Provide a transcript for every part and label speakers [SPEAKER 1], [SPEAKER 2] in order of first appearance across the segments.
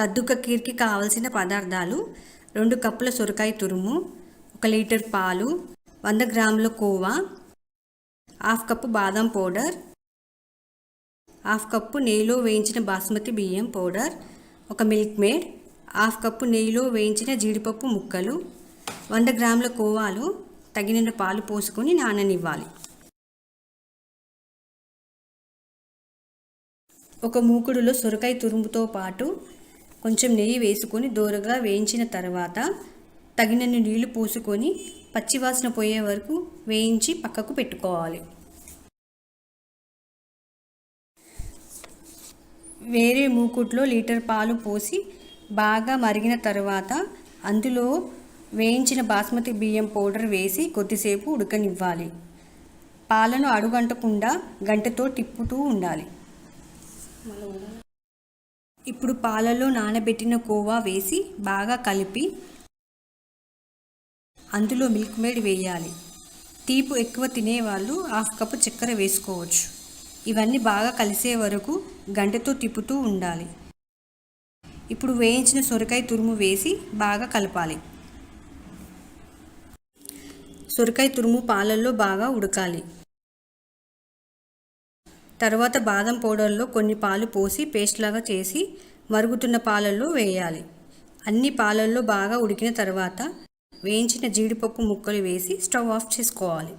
[SPEAKER 1] కద్దుక కీర్కి కావలసిన పదార్థాలు 2 కప్పుల సొరకాయ తురుము, 1 లీటర్ పాలు, 100 గ్రాముల కోవా, హాఫ్ కప్పు బాదం పౌడర్, హాఫ్ కప్పు నెయ్యిలో వేయించిన బాస్మతి బియ్యం powder, 1 milk made, half cup నెయ్యిలో వేయించిన జీడిపప్పు ముక్కలు, 100 గ్రాముల కోవాలు, తగినంత పాలు పోసుకొని నాననివ్వాలి. ఒక మూకుడులో సొరకాయ తురుముతో పాటు కొంచెం నెయ్యి వేసుకొని దోరగా వేయించిన తర్వాత తగినన్ని నీళ్లు పోసుకొని పచ్చివాసన పోయే వరకు వేయించి పక్కకు పెట్టుకోవాలి. వేరే మూకుడులో లీటర్ పాలు పోసి బాగా మరిగిన తర్వాత అందులో వేయించిన బాస్మతి బియ్యం పౌడర్ వేసి కొద్దిసేపు ఉడకనివ్వాలి. పాలను అడుగంటకుండా గంటతో తిప్పుతూ ఉండాలి. ఇప్పుడు పాలలో నానబెట్టిన కోవా వేసి బాగా కలిపి అందులో మిల్క్ మేడ్ వేయాలి. తీపి ఎక్కువ తినేవాళ్ళు హాఫ్ కప్పు చక్కెర వేసుకోవచ్చు. ఇవన్నీ బాగా కలిసే వరకు గంటతో తిప్పుతూ ఉండాలి. ఇప్పుడు వేయించిన సొరకాయ తురుము వేసి బాగా కలపాలి. సొరకాయ తురుము పాలల్లో బాగా ఉడకాలి. తర్వాత బాదం పౌడర్లో కొన్ని పాలు పోసి పేస్ట్ లాగా చేసి మరుగుతున్న పాలల్లో వేయాలి. అన్ని పాలల్లో బాగా ఉడికిన తర్వాత వేయించిన జీడిపప్పు ముక్కలు వేసి స్టవ్ ఆఫ్ చేసుకోవాలి.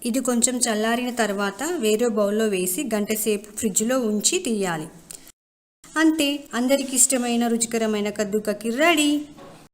[SPEAKER 1] ఇది కొంచెం చల్లారిన తర్వాత వేరే బౌల్లో వేసి గంటసేపు ఫ్రిడ్జ్లో ఉంచి తీయాలి. అంతే, అందరికి ఇష్టమైన రుచికరమైన కద్దు కీర్ రెడీ.